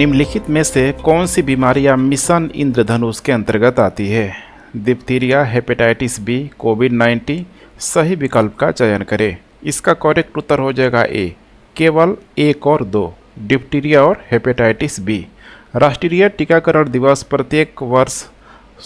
निम्नलिखित में से कौन सी बीमारियां मिशन इंद्रधनुष के अंतर्गत आती है? डिप्थीरिया, हेपेटाइटिस बी, कोविड-19। सही विकल्प का चयन करें। इसका करेक्ट उत्तर हो जाएगा ए, केवल 1 और 2, डिप्थीरिया और हेपेटाइटिस बी। राष्ट्रीय टीकाकरण दिवस प्रत्येक वर्ष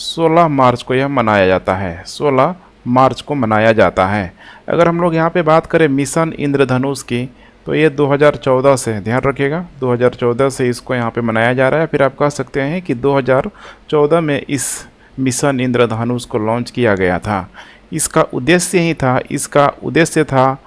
16 मार्च को यह मनाया जाता है। 16 मार्च को मनाया जाता है। अगर हम लोग यहाँ पे बात करें मिशन इंद्रधनुष की, तो ये 2014 से, ध्यान रखिएगा, 2014 से इसको यहाँ पे मनाया जा रहा है। फिर आप कह सकते हैं कि 2014 में इस मिशन इंद्रधनुष को लॉन्च किया गया था। इसका उद्देश्य था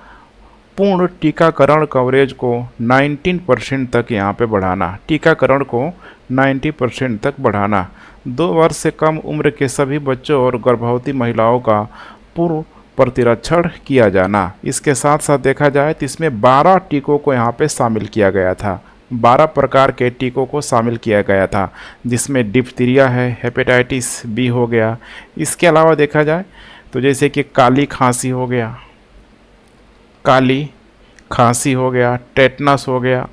पूर्ण टीकाकरण कवरेज को 19% तक यहाँ पे बढ़ाना, टीकाकरण को 90% तक बढ़ाना, 2 वर्ष से कम उम्र के सभी बच्चों और गर्भवती महिलाओं का पूर्व प्रतिरक्षण किया जाना। इसके साथ साथ देखा जाए तो इसमें 12 टीकों को यहाँ पे शामिल किया गया था। 12 प्रकार के टीकों को शामिल किया गया था, जिसमें डिप्थीरिया है, हेपेटाइटिस बी हो गया। इसके अलावा देखा जाए तो जैसे कि काली खांसी हो गया, टेटनस हो गया,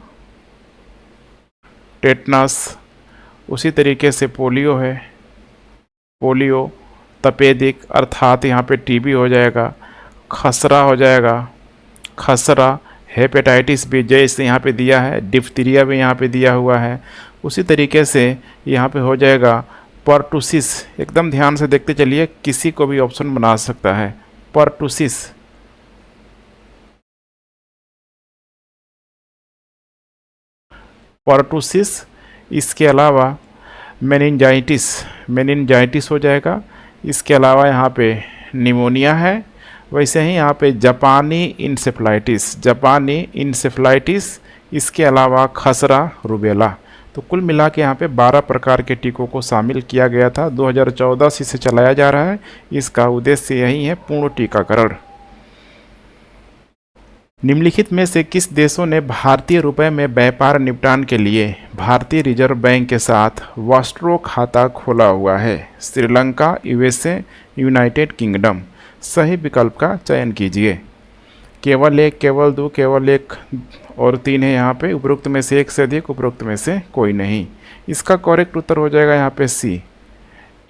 उसी तरीके से पोलियो है, पोलियो, तपेदिक अर्थात यहाँ पे टीबी हो जाएगा, खसरा हो जाएगा, हेपेटाइटिस बी जैसे यहाँ पे दिया है, डिप्थीरिया भी यहाँ पे दिया हुआ है। उसी तरीके से यहाँ पे हो जाएगा पर्टुसिस। एकदम ध्यान से देखते चलिए, किसी को भी ऑप्शन बना सकता है। पर्टुसिस। इसके अलावा मेनिनजाइटिस हो जाएगा। इसके अलावा यहाँ पे निमोनिया है। वैसे ही यहाँ पे जापानी इंसेफ्लाइटिस, इसके अलावा खसरा, रुबेला। तो कुल मिला के यहाँ पे 12 प्रकार के टीकों को शामिल किया गया था। 2014 से इसे चलाया जा रहा है। इसका उद्देश्य यही है, पूर्ण टीकाकरण। निम्नलिखित में से किस देशों ने भारतीय रुपये में व्यापार निपटान के लिए भारतीय रिजर्व बैंक के साथ वॉस्ट्रो खाता खोला हुआ है? Sri Lanka, USA, United kingdom. सही विकल्प का चयन कीजिए। केवल 1, केवल 2, केवल 1 और 3 है यहाँ पे। उपरोक्त में से एक से अधिक, उपरोक्त में से कोई नहीं। इसका करेक्ट उत्तर हो जाएगा यहाँ पे सी,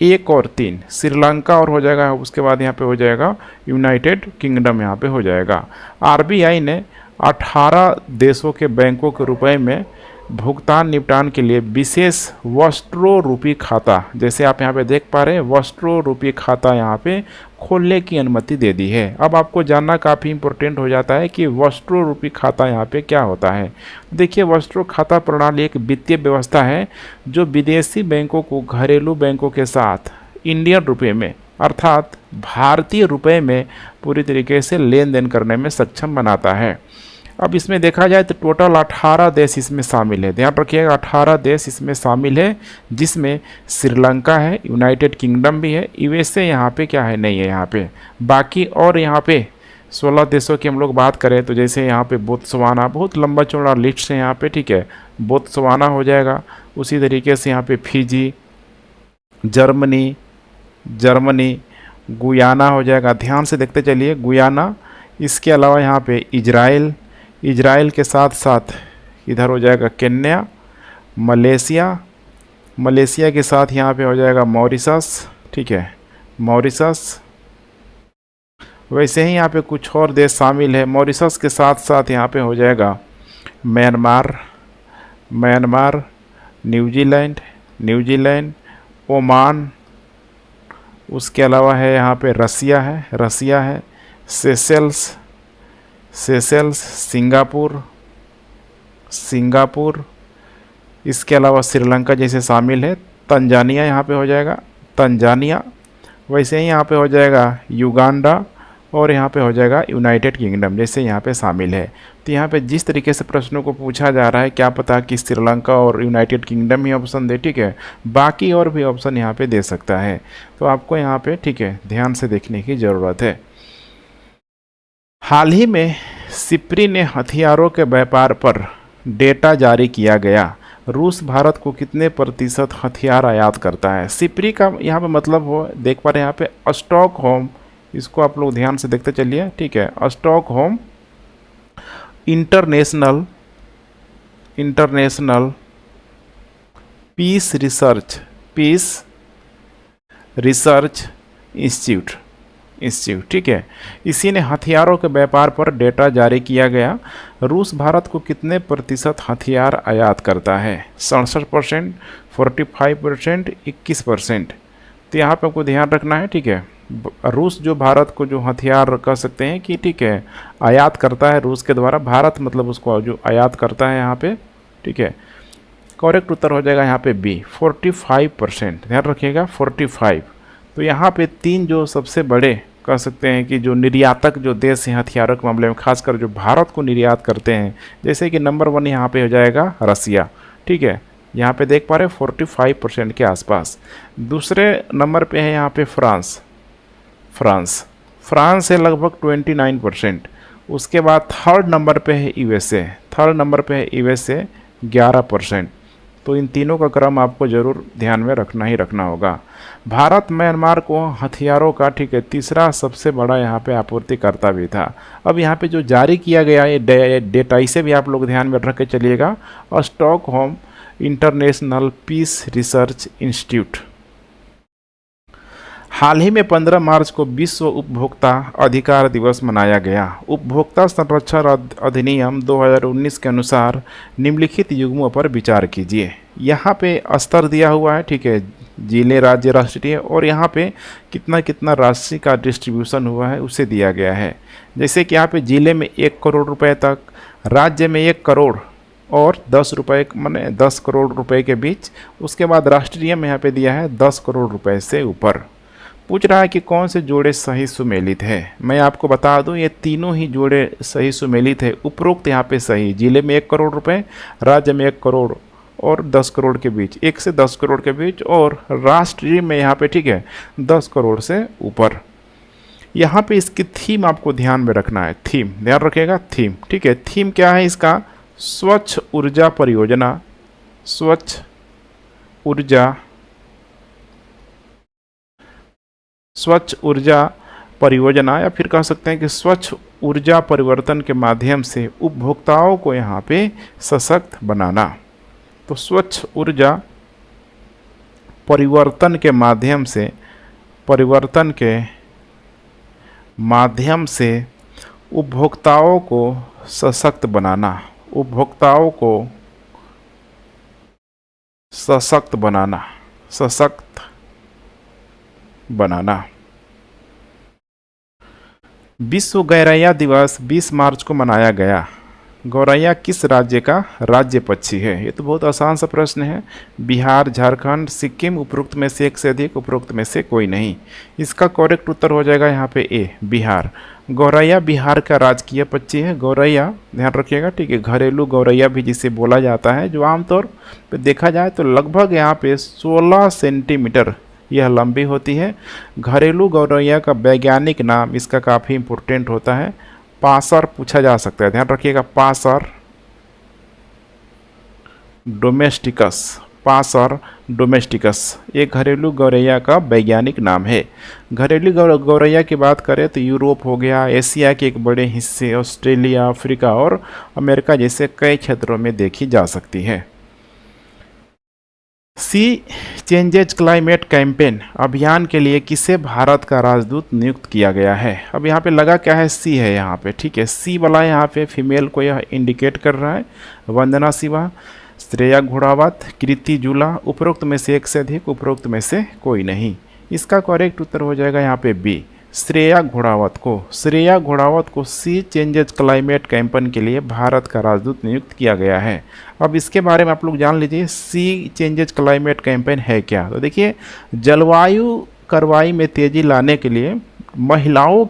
1 और 3, श्रीलंका और हो जाएगा। उसके बाद यहाँ पे हो जाएगा यूनाइटेड किंगडम, यहाँ पे हो जाएगा। आरबीआई ने 18 देशों के बैंकों के रुपए में भुगतान निपटान के लिए विशेष वॉस्ट्रो रूपी खाता, जैसे आप यहाँ पे देख पा रहे हैं, वॉस्ट्रो रूपी खाता यहाँ पे खोलने की अनुमति दे दी है। अब आपको जानना काफ़ी इंपॉर्टेंट हो जाता है कि वॉस्ट्रो रूपी खाता यहाँ पे क्या होता है। देखिए, वॉस्ट्रो खाता प्रणाली एक वित्तीय व्यवस्था है जो विदेशी बैंकों को घरेलू बैंकों के साथ इंडियन रुपये में, अर्थात भारतीय रुपये में पूरी तरीके से लेन देन करने में सक्षम बनाता है। अब इसमें देखा जाए तो टोटल 18 देश इसमें शामिल है। ध्यान रखिएगा, 18 देश इसमें शामिल है, जिसमें श्रीलंका है, यूनाइटेड किंगडम भी है, यूएसए यहाँ पे क्या है, नहीं है यहाँ पे। बाकी और यहाँ पे 16 देशों की हम लोग बात करें तो जैसे यहाँ पे बोत्सवाना, बहुत लंबा चौड़ा लिस्ट है यहाँ पे, ठीक है, बोत्सवाना हो जाएगा। उसी तरीके से यहाँ पे फिजी, जर्मनी, गुयाना हो जाएगा। ध्यान से देखते चलिए, गुयाना। इसके अलावा यहाँ पे इजराइल के साथ साथ इधर हो जाएगा केन्या, मलेशिया के साथ यहाँ पे हो जाएगा मॉरिशस, ठीक है, मॉरिशस। वैसे ही यहाँ पे कुछ और देश शामिल है। मॉरिशस के साथ साथ यहाँ पे हो जाएगा म्यांमार, न्यूजीलैंड, ओमान। उसके अलावा है यहाँ पे रसिया है, सेशेल्स, सिंगापुर। इसके अलावा श्रीलंका जैसे शामिल है। तंजानिया यहाँ पे हो जाएगा, वैसे ही यहाँ पे हो जाएगा युगांडा, और यहाँ पे हो जाएगा यूनाइटेड किंगडम जैसे यहाँ पे शामिल है। तो यहाँ पे जिस तरीके से प्रश्नों को पूछा जा रहा है, क्या पता कि श्रीलंका और यूनाइटेड किंगडम ही ऑप्शन दे, ठीक है, बाकी और भी ऑप्शन यहाँ पे दे सकता है। तो आपको यहाँ पे, ठीक है, ध्यान से देखने की ज़रूरत है। हाल ही में सिप्री ने हथियारों के व्यापार पर डेटा जारी किया गया। रूस भारत को कितने प्रतिशत हथियार आयात करता है? सिप्री का यहाँ पे मतलब हो, देख पा रहे हैं यहाँ पे स्टॉकहोम, इसको आप लोग ध्यान से देखते चलिए, ठीक है, Stockholm International Peace Research Institute, ठीक है। इसी ने हथियारों के व्यापार पर डेटा जारी किया गया। रूस भारत को कितने प्रतिशत हथियार आयात करता है? 67%, 45%, 21%। तो यहाँ पे आपको ध्यान रखना है, ठीक है। रूस जो भारत को जो हथियार कह सकते हैं कि, ठीक है, आयात करता है रूस के द्वारा, भारत मतलब उसको जो आयात करता है यहाँ पे, ठीक है। करेक्ट उत्तर हो जाएगा यहाँ पे बी, 45%। ध्यान रखिएगा 45। तो यहाँ पे तीन जो सबसे बड़े कह सकते हैं कि जो निर्यातक जो देश हैं हथियारों के मामले में, खासकर जो भारत को निर्यात करते हैं, जैसे कि नंबर 1 यहाँ पे हो जाएगा रसिया, ठीक है। यहाँ पे देख पा रहे हैं 45% के आसपास। दूसरे नंबर पे है यहाँ पे फ्रांस है लगभग 29%। उसके बाद थर्ड नंबर पे है यूएसए, 11%। तो इन तीनों का क्रम आपको ज़रूर ध्यान में रखना ही रखना होगा। भारत म्यांमार को हथियारों का, ठीक है, तीसरा सबसे बड़ा यहाँ पे आपूर्तिकर्ता भी था। अब यहाँ पे जो जारी किया गया ये डेटा, इसे भी आप लोग ध्यान में रख के चलिएगा। Stockholm International Peace Research Institute. हाल ही में 15 मार्च को विश्व उपभोक्ता अधिकार दिवस मनाया गया। उपभोक्ता संरक्षण अधिनियम 2019 के अनुसार निम्नलिखित युग्मों पर विचार कीजिए। यहाँ पे स्तर दिया हुआ है, ठीक है, जिले, राज्य, राष्ट्रीय, और यहाँ पे कितना कितना राशि का डिस्ट्रीब्यूशन हुआ है उसे दिया गया है। जैसे कि यहाँ पे जिले में 1 करोड़ रुपए तक, राज्य में 1 करोड़ और 10 रुपये, माने 10 करोड़ रुपए के बीच। उसके बाद राष्ट्रीय में यहाँ पे दिया है 10 करोड़ रुपए से ऊपर। पूछ रहा है कि कौन से जोड़े सही सुमेलित है। मैं आपको बता दूं ये तीनों ही जोड़े सही सुमेलित है। उपरोक्त यहाँ पे सही, जिले में 1 करोड़ रुपए, राज्य में 1 करोड़ और 10 करोड़ के बीच, 1 से 10 करोड़ के बीच, और राष्ट्रीय में यहाँ पे, ठीक है, 10 करोड़ से ऊपर। यहाँ पे इसकी थीम आपको ध्यान में रखना है, थीम ध्यान रखिएगा, थीम, ठीक है। थीम क्या है इसका? स्वच्छ ऊर्जा परियोजना, स्वच्छ ऊर्जा परियोजना, या फिर कह सकते हैं कि स्वच्छ ऊर्जा परिवर्तन के माध्यम से उपभोक्ताओं को यहाँ पे सशक्त बनाना। तो स्वच्छ ऊर्जा परिवर्तन के माध्यम से उपभोक्ताओं को सशक्त बनाना, सशक्त बनाना। विश्व गौरैया दिवस 20 मार्च को मनाया गया। गौरैया किस राज्य का राज्य पक्षी है? ये तो बहुत आसान सा प्रश्न है। बिहार, झारखंड, सिक्किम, उपरोक्त में से एक से अधिक, उपरोक्त में से कोई नहीं। इसका करेक्ट उत्तर हो जाएगा यहाँ पे ए, बिहार। गौरैया बिहार का राजकीय पक्षी है। गौरैया ध्यान रखिएगा, ठीक है, घरेलू गौरैया भी जिसे बोला जाता है, जो आमतौर पर देखा जाए तो लगभग यहाँ पे 16 सेंटीमीटर यह लंबी होती है। घरेलू गौरैया का वैज्ञानिक नाम इसका काफ़ी इम्पोर्टेंट होता है, पासर पूछा जा सकता है। ध्यान रखिएगा, पासर डोमेस्टिकस एक घरेलू गौरैया का वैज्ञानिक नाम है। घरेलू गौरैया की बात करें तो यूरोप हो गया, एशिया के एक बड़े हिस्से, ऑस्ट्रेलिया, अफ्रीका और अमेरिका जैसे कई क्षेत्रों में देखी जा सकती है। सी चेंजेज क्लाइमेट कैंपेन अभियान के लिए किसे भारत का राजदूत नियुक्त किया गया है? अब यहाँ पे लगा क्या है, सी है यहाँ पे, ठीक है। सी वाला यहाँ पे फीमेल को यह इंडिकेट कर रहा है। वंदना शिवा, श्रेया घोड़ावत, कृति जुला, उपरोक्त में से एक से अधिक, उपरोक्त में से कोई नहीं। इसका करेक्ट उत्तर हो जाएगा यहाँ पे बी, श्रेया घोड़ावत को सी चेंजेज क्लाइमेट कैंपेन के लिए भारत का राजदूत नियुक्त किया गया है। अब इसके बारे में आप लोग जान लीजिए, सी चेंजेज क्लाइमेट कैंपेन है क्या। तो देखिए, जलवायु कार्रवाई में तेजी लाने के लिए महिलाओं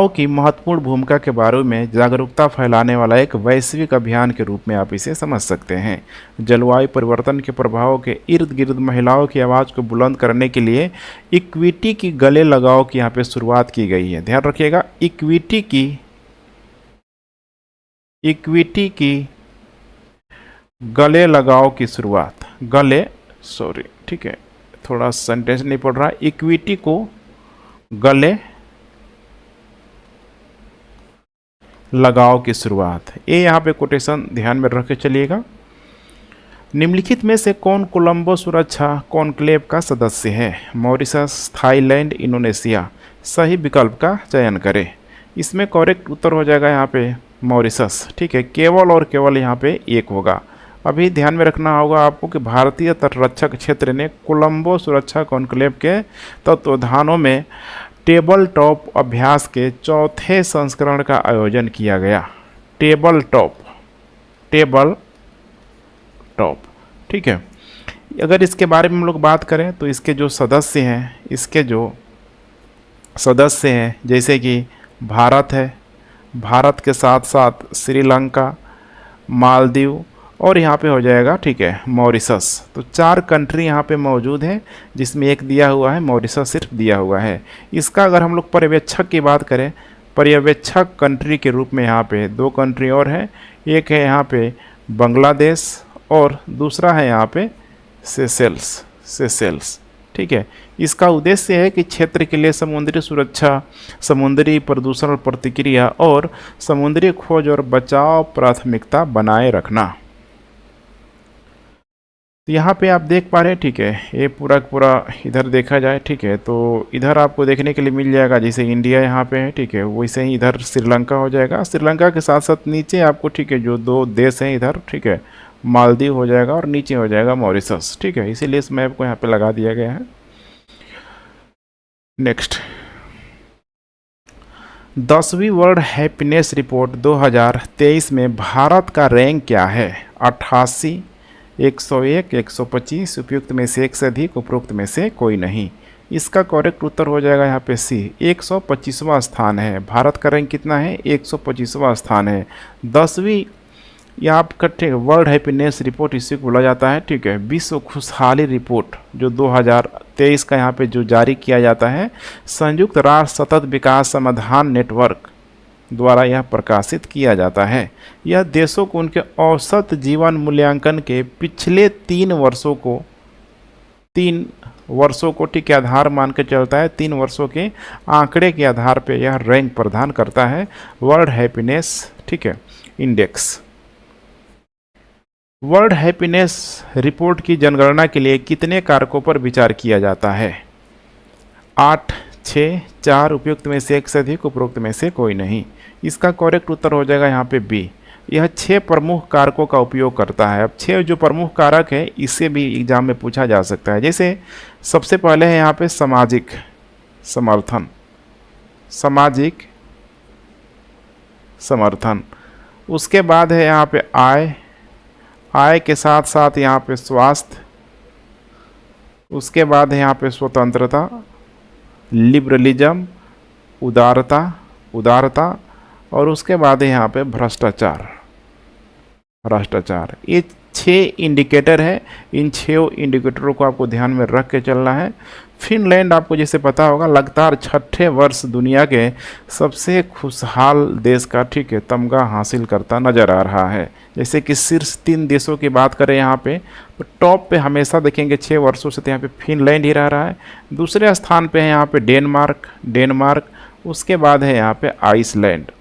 की महत्वपूर्ण भूमिका के बारे में जागरूकता फैलाने वाला एक वैश्विक अभियान के रूप में आप इसे समझ सकते हैं। जलवायु परिवर्तन के प्रभावों के इर्द गिर्द महिलाओं की आवाज़ को बुलंद करने के लिए इक्विटी की गले लगाओ की यहाँ पे शुरुआत की गई है। ध्यान रखिएगा, इक्विटी की गले लगाओ की शुरुआत, ठीक है, थोड़ा सेंटेंस नहीं पढ़ रहा। इक्विटी को गले लगाव की शुरुआत। ये यहाँ पे कोटेशन ध्यान में रख के चलिएगा। निम्नलिखित में से कौन कोलंबो सुरक्षा कॉन्क्लेव का सदस्य है? Mauritius, Thailand, Indonesia. सही विकल्प का चयन करें। इसमें करेक्ट उत्तर हो जाएगा यहाँ पे मॉरिशस। ठीक है, केवल और केवल यहाँ पे एक होगा। अभी ध्यान में रखना होगा आपको कि भारतीय तटरक्षक क्षेत्र ने कोलंबो सुरक्षा कॉन्क्लेव के तत्वावधानों में टेबल टॉप अभ्यास के चौथे संस्करण का आयोजन किया गया। Table top. ठीक है, अगर इसके बारे में हम लोग बात करें तो इसके जो सदस्य हैं जैसे कि भारत है, भारत के साथ साथ श्रीलंका, मालदीव और यहाँ पे हो जाएगा, ठीक है, मॉरिशस। तो 4 कंट्री यहाँ पे मौजूद है, जिसमें एक दिया हुआ है, मॉरिशस सिर्फ दिया हुआ है। इसका अगर हम लोग पर्यवेक्षक की बात करें, पर्यवेक्षक कंट्री के रूप में यहाँ पे 2 कंट्री और है। एक है यहाँ पे बांग्लादेश और दूसरा है यहाँ पे सेशेल्स। ठीक है, इसका उद्देश्य है कि क्षेत्र के लिए समुद्री सुरक्षा, समुद्री प्रदूषण और प्रतिक्रिया और समुद्री खोज और बचाव प्राथमिकता बनाए रखना। तो यहाँ पे आप देख पा रहे हैं, ठीक है, ये पूरा इधर देखा जाए, ठीक है, तो इधर आपको देखने के लिए मिल जाएगा जैसे इंडिया यहाँ पे है, ठीक है, वैसे ही इधर श्रीलंका हो जाएगा। श्रीलंका के साथ साथ नीचे आपको, ठीक है, जो 2 देश हैं इधर, ठीक है, मालदीव हो जाएगा और नीचे हो जाएगा मॉरिशस। ठीक है, इसीलिए इस मैप को यहाँ पे लगा दिया गया है। नेक्स्ट, 10वीं वर्ल्ड हैप्पीनेस रिपोर्ट 2023 में भारत का रैंक क्या है? 88, 101, 125, उपयुक्त में से एक से अधिक, उपरोक्त में से कोई नहीं। इसका करेक्ट उत्तर हो जाएगा यहाँ पे सी, 125वां स्थान है। भारत का रैंक कितना है? 125वां स्थान है। 10वीं यहाँ आपका वर्ल्ड हैप्पीनेस रिपोर्ट इसी को बोला जाता है, ठीक है, विश्व खुशहाली रिपोर्ट जो 2023 का यहाँ पे जो जारी किया जाता है, संयुक्त राष्ट्र सतत विकास समाधान नेटवर्क द्वारा यह प्रकाशित किया जाता है। यह देशों को उनके औसत जीवन मूल्यांकन के पिछले 3 वर्षों को ठीक है आधार मान के चलता है। 3 वर्षों के आंकड़े के आधार पर यह रैंक प्रदान करता है, वर्ल्ड हैप्पीनेस, ठीक है, इंडेक्स। वर्ल्ड हैप्पीनेस रिपोर्ट की जनगणना के लिए कितने कारकों पर विचार किया जाता है? 8, 6, 4, उपयुक्त में से एक से अधिक, उपरोक्त में से कोई नहीं। इसका करेक्ट उत्तर हो जाएगा यहाँ पे बी। यह 6 प्रमुख कारकों का उपयोग करता है। अब 6 जो प्रमुख कारक है, इससे भी एग्जाम में पूछा जा सकता है। जैसे सबसे पहले है यहाँ पे सामाजिक समर्थन, उसके बाद है यहाँ पे आय के साथ साथ यहाँ पे स्वास्थ्य, उसके बाद है यहाँ पे स्वतंत्रता, लिबरलिज्म, उदारता और उसके बाद है यहाँ पे भ्रष्टाचार। ये 6 इंडिकेटर है। इन 6 इंडिकेटरों को आपको ध्यान में रख के चलना है। फिनलैंड आपको जैसे पता होगा लगातार 6ठे वर्ष दुनिया के सबसे खुशहाल देश का, ठीक है, तमगा हासिल करता नजर आ रहा है। जैसे कि शीर्ष 3 देशों की बात करें यहाँ पे, तो टॉप पे हमेशा देखेंगे 6 वर्षों से तो यहाँ पे फिनलैंड ही रह रहा है। दूसरे स्थान पे है यहाँ पे डेनमार्क, उसके बाद है यहाँ पे आइसलैंड।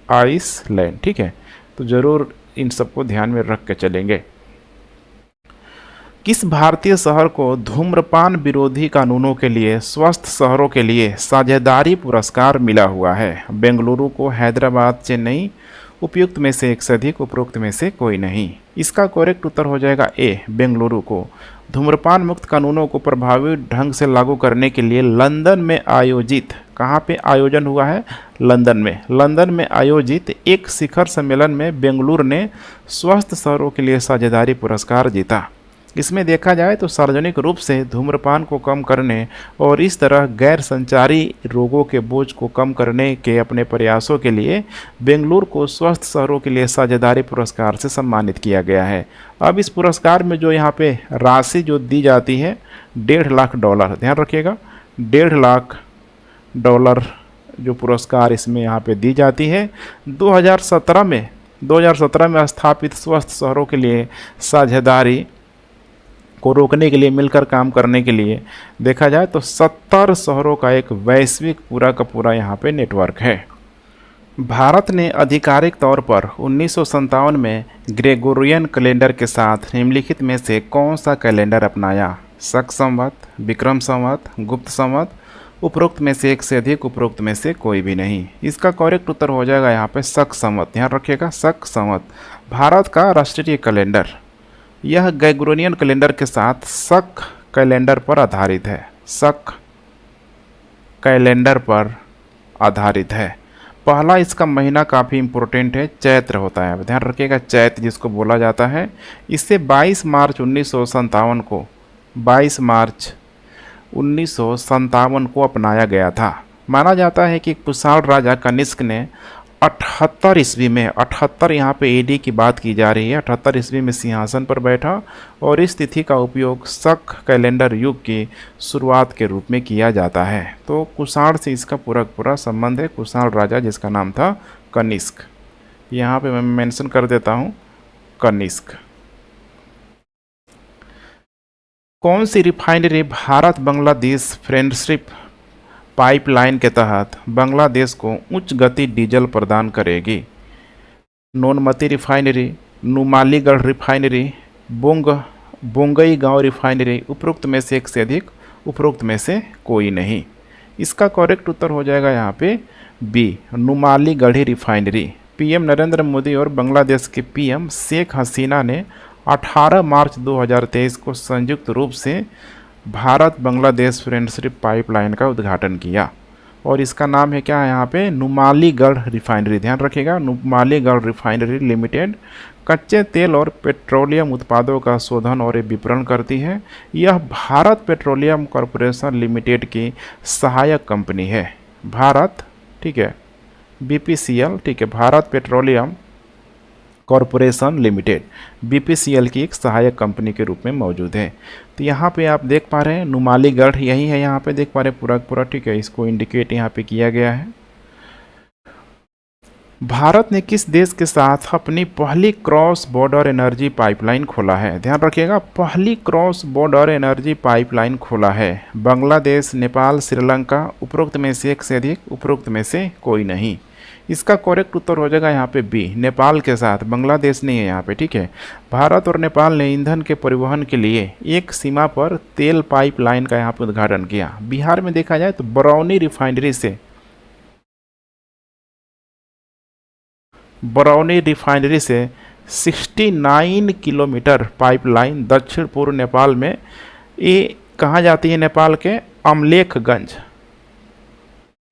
ठीक है, तो ज़रूर इन सबको ध्यान में रख के चलेंगे। किस भारतीय शहर को धूम्रपान विरोधी कानूनों के लिए स्वस्थ शहरों के लिए साझेदारी पुरस्कार मिला हुआ है? बेंगलुरु को, हैदराबाद, चेन्नई, उपयुक्त में से एक से अधिक, उपरोक्त में से कोई नहीं। इसका करेक्ट उत्तर हो जाएगा ए, बेंगलुरु को। धूम्रपान मुक्त कानूनों को प्रभावी ढंग से लागू करने के लिए लंदन में आयोजित, कहाँ पे आयोजन हुआ है? लंदन में आयोजित एक शिखर सम्मेलन में बेंगलुरु ने स्वस्थ शहरों के लिए साझेदारी पुरस्कार जीता। इसमें देखा जाए तो सार्वजनिक रूप से धूम्रपान को कम करने और इस तरह गैर संचारी रोगों के बोझ को कम करने के अपने प्रयासों के लिए बेंगलुरु को स्वस्थ शहरों के लिए साझेदारी पुरस्कार से सम्मानित किया गया है। अब इस पुरस्कार में जो यहाँ पे राशि जो दी जाती है, $1.5 लाख, ध्यान रखिएगा, $1.5 लाख जो पुरस्कार इसमें यहाँ पे दी जाती है। 2017 में स्थापित स्वस्थ शहरों के लिए साझेदारी को रोकने के लिए, मिलकर काम करने के लिए देखा जाए तो 70 शहरों का एक वैश्विक पूरा का पूरा यहाँ पे नेटवर्क है। भारत ने आधिकारिक तौर पर 1957 में ग्रेगोरियन कैलेंडर के साथ निम्नलिखित में से कौन सा कैलेंडर अपनाया? शक संवत, विक्रम संवत, गुप्त संवत, उपरोक्त में से एक से अधिक, उपरोक्त में से कोई भी नहीं। इसका करेक्ट उत्तर हो जाएगा यहाँ पे शक संवत। ध्यान रखिएगा, शक संवत भारत का राष्ट्रीय कैलेंडर। यह ग्रेगोरियन कैलेंडर के साथ शक कैलेंडर पर आधारित है। शक कैलेंडर पर आधारित है। पहला इसका महीना काफ़ी इम्पोर्टेंट है, चैत्र होता है। ध्यान रखिएगा, चैत्र जिसको बोला जाता है। इससे 22 मार्च 1957 को 22 मार्च 1957 को अपनाया गया था। माना जाता है कि कुषाण राजा कनिष्क ने 78 ईस्वी में, 78 यहाँ पे एडी की बात की जा रही है, 78 ईस्वी में सिंहासन पर बैठा और इस तिथि का उपयोग शक कैलेंडर युग की शुरुआत के रूप में किया जाता है। तो कुषाण से इसका पूरा संबंध है। कुषाण राजा जिसका नाम था कनिष्क, यहाँ पे मैं मेंशन कर देता हूँ कनिष्क। कौन सी refinery Bharat Bangladesh friendship pipeline के तहत बांग्लादेश को उच्च गति डीजल प्रदान करेगी? Noonmati refinery, Numaligarh refinery, Bongaigaon refinery, उपरोक्त में से एक से अधिक, उपरोक्त में से कोई नहीं। इसका करेक्ट उत्तर हो जाएगा यहाँ पे B, Numaligarh refinery. PM Narendra Modi और बांग्लादेश के पीएम शेख हसीना ने 18 मार्च 2023 को संयुक्त रूप से भारत बांग्लादेश फ्रेंडशिप पाइपलाइन का उद्घाटन किया और इसका नाम है क्या है यहाँ पे? नुमालीगढ़ रिफाइनरी। ध्यान रखिएगा, नुमालीगढ़ रिफाइनरी लिमिटेड कच्चे तेल और पेट्रोलियम उत्पादों का शोधन और विपणन करती है। यह भारत पेट्रोलियम कॉरपोरेशन लिमिटेड की सहायक कंपनी है। भारत, ठीक है, बीपीसीएल, ठीक है, Bharat petroleum corporation limited BPCL की एक सहायक कंपनी के रूप में मौजूद है। तो यहाँ पे आप देख पा रहे हैं नुमालीगढ़ यही है, यहाँ पे देख पा रहे हैं पूरा, ठीक है, इसको इंडिकेट यहाँ पे किया गया है। भारत ने किस देश के साथ अपनी पहली क्रॉस बॉर्डर एनर्जी पाइपलाइन खोला है? ध्यान रखिएगा, पहली क्रॉस बॉर्डर एनर्जी पाइपलाइन खोला है। बांग्लादेश, नेपाल, श्रीलंका, उपरोक्त में से एक से अधिक, उपरोक्त में से कोई नहीं। इसका करेक्ट उत्तर हो जाएगा यहाँ पे बी, नेपाल के साथ। बांग्लादेश नहीं है यहाँ पे, ठीक है। भारत और नेपाल ने ईंधन के परिवहन के लिए एक सीमा पर तेल पाइपलाइन का यहाँ पे उद्घाटन किया। बिहार में देखा जाए तो बरौनी रिफाइनरी से 69 किलोमीटर पाइपलाइन दक्षिण पूर्व नेपाल में, ये कहाँ जाती है? नेपाल के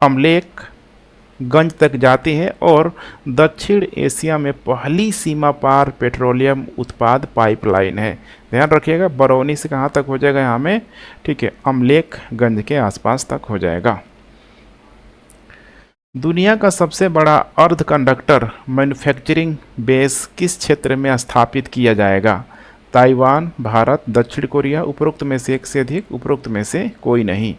अमलेखगंज तक जाती है और दक्षिण एशिया में पहली सीमा पार पेट्रोलियम उत्पाद पाइपलाइन है। ध्यान रखिएगा, बरौनी से कहाँ तक हो जाएगा यहाँ में? ठीक है, अमलेखगंज के आसपास तक हो जाएगा। दुनिया का सबसे बड़ा अर्ध कंडक्टर मैन्युफैक्चरिंग बेस किस क्षेत्र में स्थापित किया जाएगा? ताइवान, भारत, दक्षिण कोरिया, उपरोक्त में से एक से अधिक, उपरोक्त में से कोई नहीं।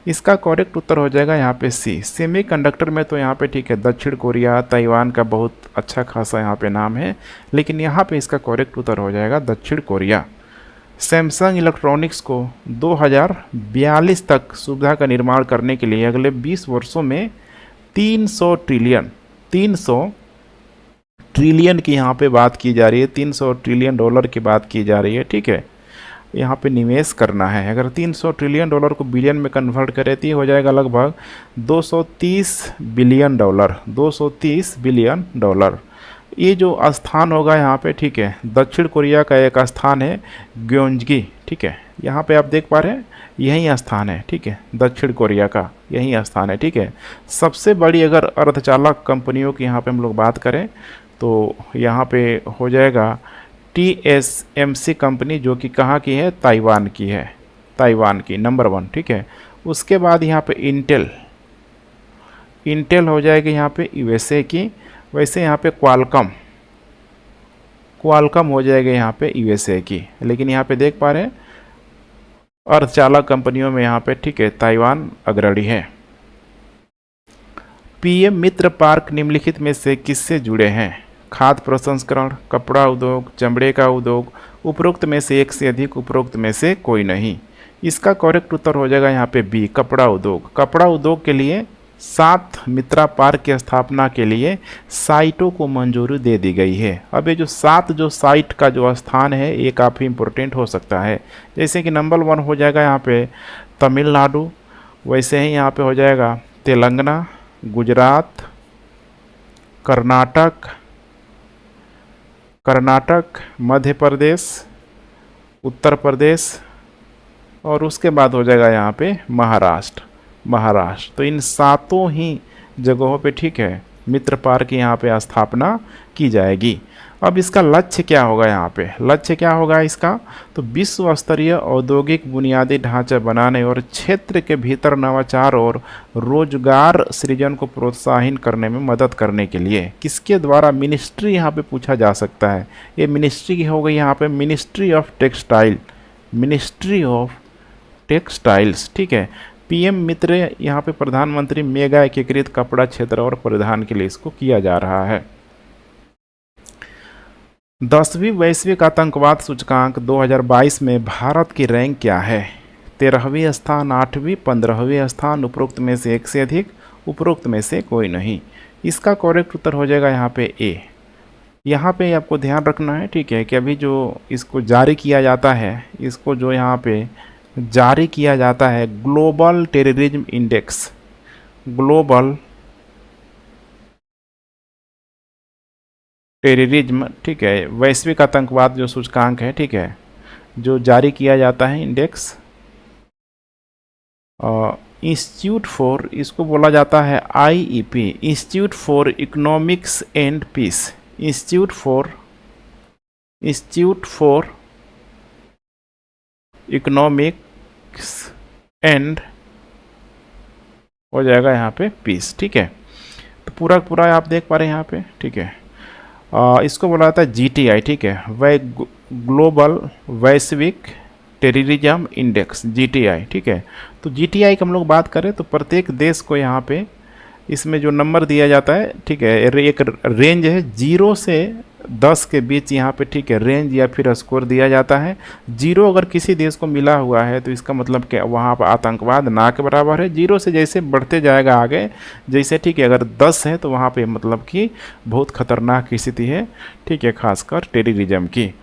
इसका करेक्ट उत्तर हो जाएगा यहाँ पे सी, सेमीकंडक्टर में तो यहाँ पे ठीक है दक्षिण कोरिया, ताइवान का बहुत अच्छा खासा यहाँ पे नाम है, लेकिन यहाँ पे इसका करेक्ट उत्तर हो जाएगा दक्षिण कोरिया। सैमसंग इलेक्ट्रॉनिक्स को 2042 तक सुविधा का निर्माण करने के लिए अगले 20 वर्षों में 300 ट्रिलियन की यहाँ पे बात की जा रही है, 300 ट्रिलियन डॉलर की बात की जा रही है, ठीक है। यहाँ पे निवेश करना है। अगर 300 ट्रिलियन डॉलर को बिलियन में कन्वर्ट करें तो ये हो जाएगा लगभग 230 बिलियन डॉलर, 230 बिलियन डॉलर। ये जो स्थान होगा यहाँ पे, ठीक है, दक्षिण कोरिया का एक स्थान है ग्योंजगी, ठीक है, यहाँ पे आप देख पा रहे हैं यही स्थान है, ठीक है, दक्षिण कोरिया का यही स्थान है, ठीक है। सबसे बड़ी अगर अर्धचालक कंपनियों की यहाँ पे हम लोग बात करें तो यहाँ पे हो जाएगा TSMC कंपनी, जो कि कहाँ की है? ताइवान की है, ताइवान की नंबर 1, ठीक है। उसके बाद यहाँ पे इंटेल हो जाएगी यहाँ पे USA की। वैसे यहाँ पे क्वालकॉम हो जाएगा यहाँ पे USA की, लेकिन यहाँ पे देख पा रहे हैं अर्धचालक कंपनियों में यहाँ पे, ठीक है, ताइवान अग्रणी है। PM मित्र पार्क निम्नलिखित में से किससे जुड़े हैं? खाद्य प्रसंस्करण, कपड़ा उद्योग, चमड़े का उद्योग, उपरोक्त में से एक से अधिक, उपरोक्त में से कोई नहीं। इसका करेक्ट उत्तर हो जाएगा यहाँ पे बी, कपड़ा उद्योग। कपड़ा उद्योग के लिए 7 मित्रा पार्क की स्थापना के लिए साइटों को मंजूरी दे दी गई है। अब ये जो 7 जो साइट का जो स्थान है ये काफ़ी इम्पोर्टेंट हो सकता है। जैसे कि नंबर 1 हो जाएगा यहाँ पे तमिलनाडु, वैसे ही यहाँ पे हो जाएगा तेलंगाना, गुजरात, कर्नाटक, मध्य प्रदेश, उत्तर प्रदेश और उसके बाद हो जाएगा यहाँ पे महाराष्ट्र। तो इन 7 ही जगहों पे ठीक है मित्र पार्क की यहाँ पे स्थापना की जाएगी। अब इसका लक्ष्य क्या होगा, यहाँ पे लक्ष्य क्या होगा इसका, तो विश्व स्तरीय औद्योगिक बुनियादी ढांचा बनाने और क्षेत्र के भीतर नवाचार और रोजगार सृजन को प्रोत्साहित करने में मदद करने के लिए किसके द्वारा, मिनिस्ट्री यहाँ पे पूछा जा सकता है। ये मिनिस्ट्री की हो गई यहाँ पे मिनिस्ट्री ऑफ टेक्सटाइल्स, ठीक है। पीएम मित्र यहाँ पे प्रधानमंत्री मेगा एकीकृत कपड़ा क्षेत्र और परिधान के लिए इसको किया जा रहा है। 10वीं वैश्विक आतंकवाद सूचकांक 2022 में भारत की रैंक क्या है? 13वीं स्थान, 8वीं, 15वीं स्थान, उपरोक्त में से एक से अधिक, उपरोक्त में से कोई नहीं। इसका करेक्ट उत्तर हो जाएगा यहाँ पे ए। यहाँ पे आपको ध्यान रखना है, ठीक है, कि अभी जो इसको जारी किया जाता है, इसको जो यहाँ पे जारी किया जाता है global terrorism index, global terrorism, ठीक है, वैश्विक आतंकवाद जो सूचकांक है, ठीक है, जो जारी किया जाता है इंडेक्स, इंस्टीट्यूट फॉर, इसको बोला जाता है IEP, institute for economics and peace, institute for economics and हो जाएगा यहाँ पे पीस, ठीक है। तो पूरा आप देख पा रहे हैं यहाँ पे, ठीक है। इसको बोला जाता है जीटीआई, ठीक है, ग्लोबल वैश्विक टेररिज्म इंडेक्स, जीटीआई, ठीक है। तो जीटीआई की हम लोग बात करें तो प्रत्येक देश को यहाँ पे इसमें जो नंबर दिया जाता है, ठीक है, एक रेंज है 0 से 10 के बीच यहाँ पे, ठीक है, रेंज या फिर स्कोर दिया जाता है। 0 अगर किसी देश को मिला हुआ है तो इसका मतलब कि वहाँ पर आतंकवाद ना के बराबर है। 0 से जैसे बढ़ते जाएगा आगे, जैसे ठीक है, अगर 10 है तो वहाँ पे मतलब कि बहुत खतरनाक स्थिति है, ठीक है, खासकर टेररिज्म की।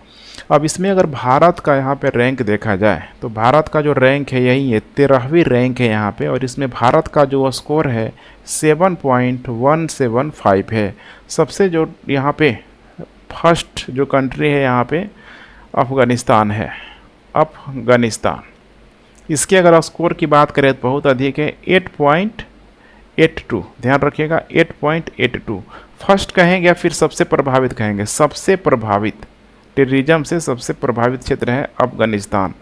अब इसमें अगर भारत का यहाँ पे रैंक देखा जाए तो भारत का जो रैंक है यही है, 13वीं रैंक है यहाँ पे, और इसमें भारत का जो स्कोर है 7.175 है। सबसे जो यहाँ पे फर्स्ट जो कंट्री है यहाँ पे अफ़गानिस्तान है, अफ़गानिस्तान। इसके अगर स्कोर की बात करें तो बहुत अधिक है, 8.82, ध्यान रखिएगा 8.82। फर्स्ट कहेंगे या फिर सबसे प्रभावित कहेंगे, सबसे प्रभावित, टेररिज्म से सबसे प्रभावित क्षेत्र है अफ़गानिस्तान।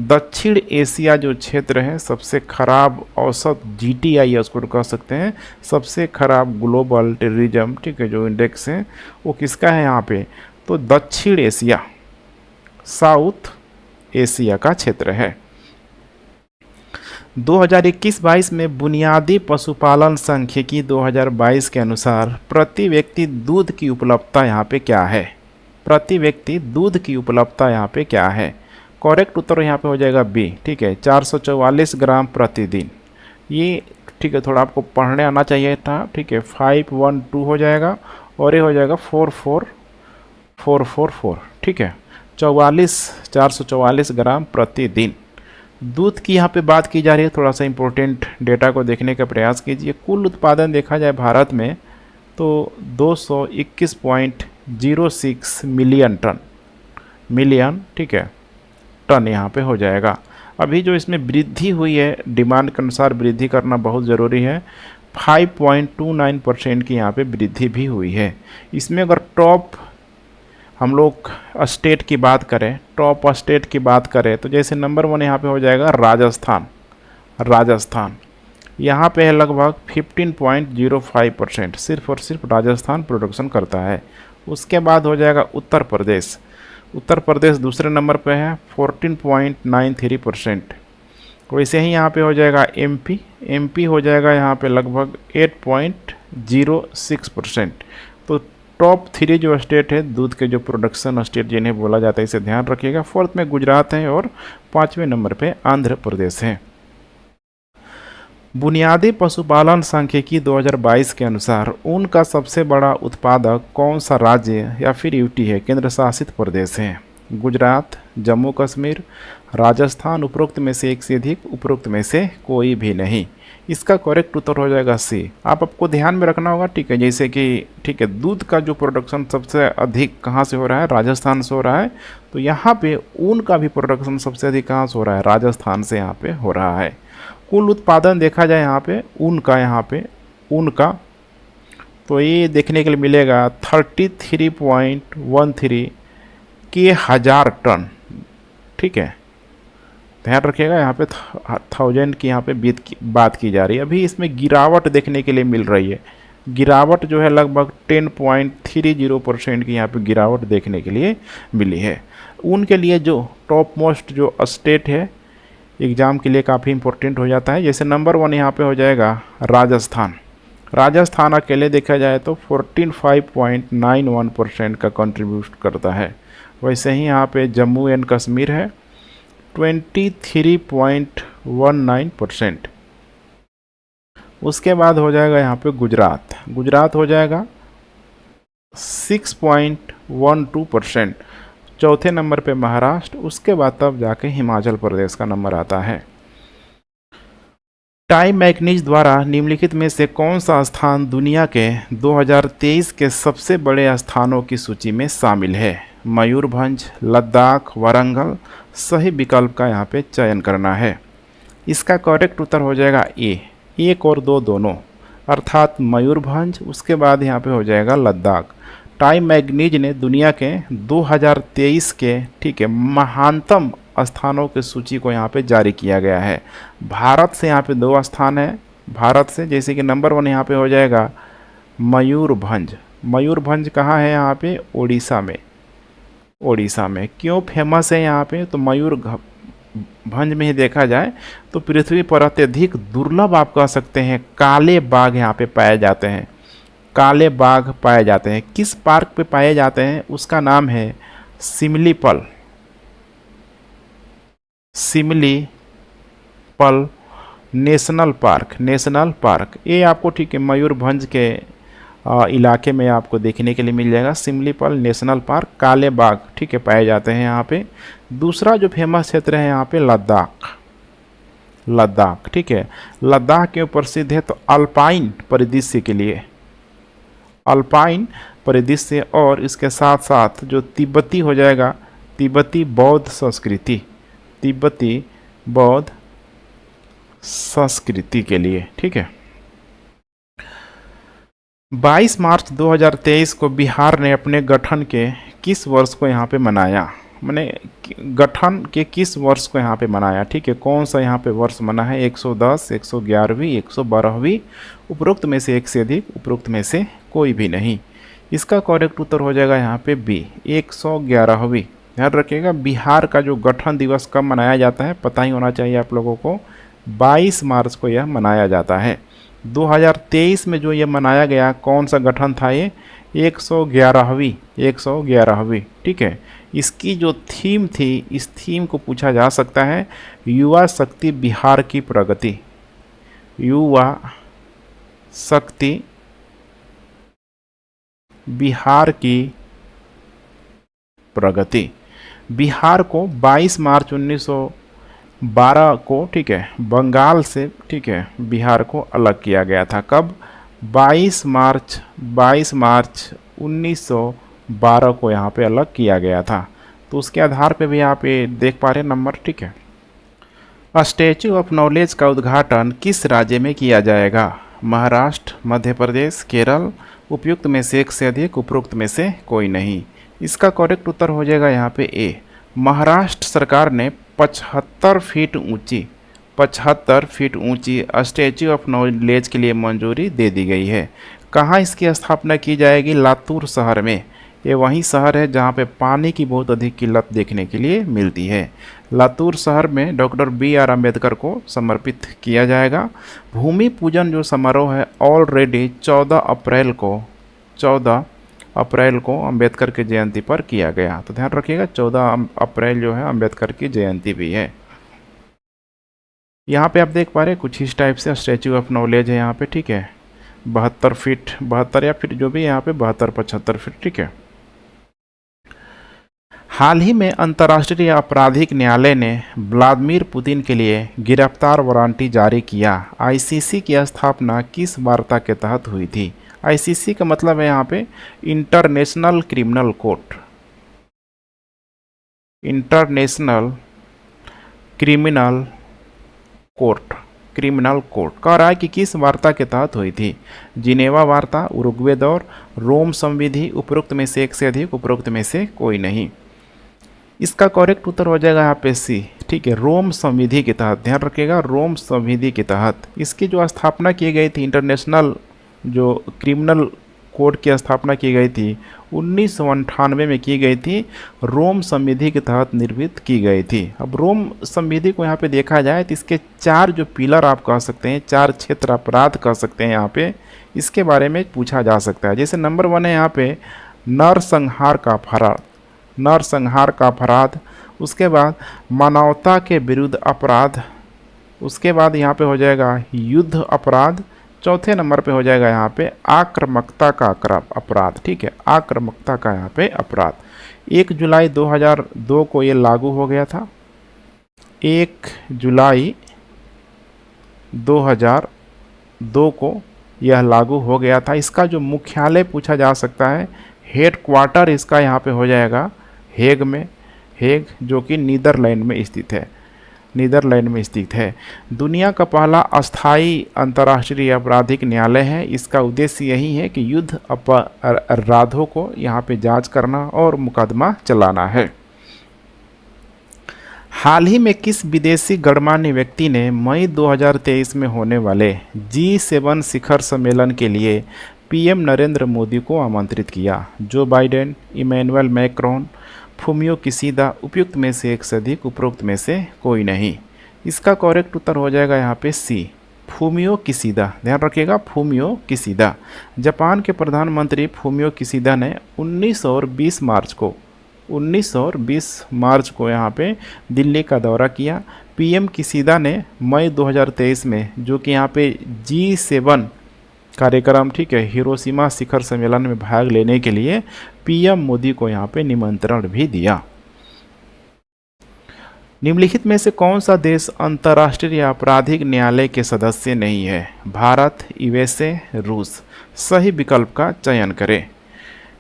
दक्षिण एशिया जो क्षेत्र है सबसे खराब औसत जीटीआई स्कोर कह सकते हैं, सबसे खराब ग्लोबल टेररिज्म, ठीक है, जो इंडेक्स है वो किसका है यहाँ पे, तो दक्षिण एशिया, साउथ एशिया का क्षेत्र है। 2021-22 में बुनियादी पशुपालन सांख्यिकी 2022 के अनुसार प्रति व्यक्ति दूध की उपलब्धता यहाँ पे क्या है, प्रति व्यक्ति दूध की उपलब्धता यहाँ पे क्या है। करेक्ट उत्तर यहाँ पे हो जाएगा बी, ठीक है, 444 ग्राम प्रतिदिन। ये ठीक है, थोड़ा आपको पढ़ने आना चाहिए था, ठीक है, 512 हो जाएगा और ये हो जाएगा 44444, ठीक है, 444 ग्राम प्रतिदिन। दूध की यहाँ पे बात की जा रही है, थोड़ा सा इंपॉर्टेंट डेटा को देखने का प्रयास कीजिए। कुल उत्पादन देखा जाए भारत में तो 221.06 मिलियन टन, ठीक है, टन यहाँ पे हो जाएगा। अभी जो इसमें वृद्धि हुई है, डिमांड के अनुसार वृद्धि करना बहुत ज़रूरी है, 5.29% की यहाँ पे वृद्धि भी हुई है। इसमें अगर टॉप हम लोग स्टेट की बात करें, टॉप स्टेट की बात करें तो जैसे नंबर 1 यहाँ पे हो जाएगा राजस्थान, यहाँ पे है लगभग 15.05%, सिर्फ और सिर्फ राजस्थान प्रोडक्शन करता है। उसके बाद हो जाएगा उत्तर प्रदेश दूसरे नंबर पे है 14.93%। वैसे ही यहाँ पे हो जाएगा एमपी हो जाएगा यहाँ पे लगभग 8.06%। तो टॉप 3 जो स्टेट है दूध के जो प्रोडक्शन स्टेट जिन्हें बोला जाता है, इसे ध्यान रखिएगा। 4th में गुजरात है और 5वें नंबर पे आंध्र प्रदेश है। बुनियादी पशुपालन सांख्यिकी 2022 के अनुसार ऊन का सबसे बड़ा उत्पादक कौन सा राज्य या फिर यूटी है, केंद्र शासित प्रदेश है? गुजरात, जम्मू कश्मीर, राजस्थान, उपरोक्त में से एक से अधिक, उपरोक्त में से कोई भी नहीं। इसका करेक्ट उत्तर हो जाएगा सी। आपको ध्यान में रखना होगा, ठीक है, जैसे कि ठीक है, दूध का जो प्रोडक्शन सबसे अधिक कहाँ से हो रहा है? राजस्थान से हो रहा है। तो यहाँ पे ऊन का भी प्रोडक्शन सबसे अधिक कहाँ से हो रहा है? राजस्थान से यहाँ पे हो रहा है। कुल उत्पादन देखा जाए यहाँ पे ऊन का तो ये देखने के लिए मिलेगा 33.13 के हज़ार टन, ठीक है। ध्यान रखिएगा, यहाँ पे 1000 की यहाँ पे बात की जा रही है। अभी इसमें गिरावट देखने के लिए मिल रही है। गिरावट जो है लगभग 10.30% की यहाँ पे गिरावट देखने के लिए मिली है। ऊन के लिए जो टॉप मोस्ट जो स्टेट है एग्ज़ाम के लिए काफ़ी इंपॉर्टेंट हो जाता है, जैसे नंबर 1 यहाँ पे हो जाएगा राजस्थान। राजस्थान अकेले देखा जाए तो 45.91% का कंट्रीब्यूट करता है। वैसे ही यहाँ पे जम्मू एंड कश्मीर है 23.19%। उसके बाद हो जाएगा यहाँ पे गुजरात हो जाएगा 6.12%। चौथे नंबर पे महाराष्ट्र, उसके बाद तब जाके हिमाचल प्रदेश का नंबर आता है। टाइम मैगजीन द्वारा निम्नलिखित में से कौन सा स्थान दुनिया के 2023 के सबसे बड़े स्थानों की सूची में शामिल है? मयूरभंज, लद्दाख, वारंगल। सही विकल्प का यहाँ पे चयन करना है। इसका करेक्ट उत्तर हो जाएगा ए, 1 और 2 दोनों, अर्थात मयूरभंज, उसके बाद यहाँ पे हो जाएगा लद्दाख। टाइम मैगजीन ने दुनिया के 2023 के ठीक है महानतम स्थानों की सूची को यहाँ पे जारी किया गया है। भारत से यहाँ पे 2 स्थान है, भारत से, जैसे कि नंबर 1 यहाँ पे हो जाएगा मयूरभंज। मयूरभंज कहाँ है? यहाँ पे ओडिशा में। क्यों फेमस है यहाँ पे? तो मयूरभंज में ही देखा जाए तो पृथ्वी पर अत्यधिक दुर्लभ आप कह सकते हैं काले बाघ यहाँ पे पाए जाते हैं। काले बाघ पाए जाते हैं। किस पार्क पे पाए जाते हैं? उसका नाम है सिमलीपल नेशनल पार्क। ये आपको ठीक है मयूरभंज के इलाके में आपको देखने के लिए मिल जाएगा। सिमलीपल नेशनल पार्क, काले बाघ ठीक है पाए जाते हैं यहाँ पे। दूसरा जो फेमस क्षेत्र है यहाँ पे लद्दाख, ठीक है। लद्दाख क्यों प्रसिद्ध है? तो अल्पाइन परिदृश्य और इसके साथ साथ जो तिब्बती हो जाएगा, तिब्बती बौद्ध संस्कृति के लिए, ठीक है। 22 मार्च 2023 को बिहार ने अपने गठन के किस वर्ष को यहाँ पे मनाया? मैंने गठन के किस वर्ष को यहाँ पे मनाया, ठीक है। कौन सा यहाँ पे वर्ष मना है? 110, 111वीं, 112वीं, उपरोक्त में से एक से अधिक, उपरोक्त में से कोई भी नहीं। इसका करेक्ट उत्तर हो जाएगा यहाँ पे बी, 111वीं। ध्यान रखिएगा, बिहार का जो गठन दिवस कब मनाया जाता है पता ही होना चाहिए आप लोगों को। 22 मार्च को यह मनाया जाता है। 2023 में जो यह मनाया गया कौन सा गठन था? ये 111वीं, ठीक है। इसकी जो थीम थी, इस थीम को पूछा जा सकता है युवा शक्ति बिहार की प्रगति। युवा शक्ति बिहार की प्रगति। बिहार को 22 मार्च 1912 को ठीक है बंगाल से ठीक है बिहार को अलग किया गया था। कब? 22 मार्च 1912 को यहाँ पे अलग किया गया था। तो उसके आधार पे भी आप ये देख पा रहे हैं नंबर, ठीक है। स्टैचू ऑफ नॉलेज का उद्घाटन किस राज्य में किया जाएगा? महाराष्ट्र, मध्य प्रदेश, केरल, उपयुक्त में से एक से अधिक, उपरोक्त में से कोई नहीं। इसका करेक्ट उत्तर हो जाएगा यहाँ पे ए। महाराष्ट्र सरकार ने 75 फीट ऊंची स्टैचू ऑफ नॉलेज के लिए मंजूरी दे दी गई है। कहाँ इसकी स्थापना की जाएगी? लातूर शहर में। ये वही शहर है जहाँ पे पानी की बहुत अधिक किल्लत देखने के लिए मिलती है। लातूर शहर में डॉक्टर BR अम्बेडकर को समर्पित किया जाएगा। भूमि पूजन जो समारोह है ऑलरेडी 14 अप्रैल को अम्बेडकर की जयंती पर किया गया। तो ध्यान रखिएगा 14 अप्रैल जो है अम्बेडकर की जयंती भी है। यहाँ पे आप देख पा रहे हैं कुछ इस टाइप से स्टैचू ऑफ नॉलेज है यहाँ पे, ठीक है। 72 फीट, 72 या फिर जो भी यहाँ पे 72-75 फीट, ठीक है। हाल ही में अंतर्राष्ट्रीय आपराधिक न्यायालय ने व्लादिमीर पुतिन के लिए गिरफ्तार वारंटी जारी किया। आईसीसी की स्थापना किस वार्ता के तहत हुई थी? आईसीसी का मतलब है यहाँ पे international criminal court, international criminal court, criminal court. कह रहा है कि किस वार्ता के तहत हुई थी? जिनेवा वार्ता, उरुग्वे दौर, रोम संविधि, उपरोक्त में से एक से अधिक, उपरोक्त में से कोई नहीं। इसका करेक्ट उत्तर हो जाएगा यहाँ पे सी, ठीक है। रोम संविधि के तहत, ध्यान रखिएगा, रोम संविधि के तहत इसकी जो स्थापना की गई थी, इंटरनेशनल जो क्रिमिनल कोड की स्थापना की गई थी 1998 में की गई थी, रोम संविधि के तहत निर्मित की गई थी। अब रोम संविधि को यहाँ पे देखा जाए तो इसके 4 जो पिलर आप कह सकते हैं, 4 क्षेत्र अपराध कह सकते हैं यहाँ पे, इसके बारे में पूछा जा सकता है। जैसे नंबर 1 है यहाँ पे नरसंहार का अपराध, नरसंहार का अपराध। उसके बाद मानवता के विरुद्ध अपराध। उसके बाद यहाँ पे हो जाएगा युद्ध अपराध। चौथे नंबर पे हो जाएगा यहाँ पे आक्रामकता का अपराध, ठीक है, आक्रामकता का यहाँ पे अपराध। 1 जुलाई 2002 को ये लागू हो गया था, 1 जुलाई 2002 को यह लागू हो गया था। इसका जो मुख्यालय पूछा जा सकता है, हेड क्वार्टर इसका यहाँ पे हो जाएगा हेग में, हेग जो कि नीदरलैंड में स्थित है, नीदरलैंड में स्थित है। दुनिया का पहला अस्थायी अंतर्राष्ट्रीय आपराधिक न्यायालय है। इसका उद्देश्य यही है कि युद्ध अपराधों को यहाँ पे जांच करना और मुकदमा चलाना है। हाल ही में किस विदेशी गणमान्य व्यक्ति ने मई 2023 में होने वाले G7 शिखर सम्मेलन के लिए पीएम नरेंद्र मोदी को आमंत्रित किया? Joe Biden, Emmanuel Macron, Fumio Kishida, उपयुक्त में से एक से अधिक, उपरोक्त में से कोई नहीं। इसका करेक्ट उत्तर हो जाएगा यहाँ पे सी, फूमियो किसीदा। ध्यान रखिएगा, फूमियो किसीदा। जापान के प्रधानमंत्री फूमियो किसीदा ने 19 और 20 मार्च को यहाँ पे दिल्ली का दौरा किया। पीएम किसीदा ने मई 2023 में, जो कि यहाँ पे G7 कार्यक्रम, ठीक है, हिरोशिमा शिखर सम्मेलन में भाग लेने के लिए पीएम मोदी को यहाँ पे निमंत्रण भी दिया। निम्नलिखित में से कौन सा देश अंतर्राष्ट्रीय आपराधिक न्यायालय के सदस्य नहीं है? भारत, यूएसए, रूस। सही विकल्प का चयन करें।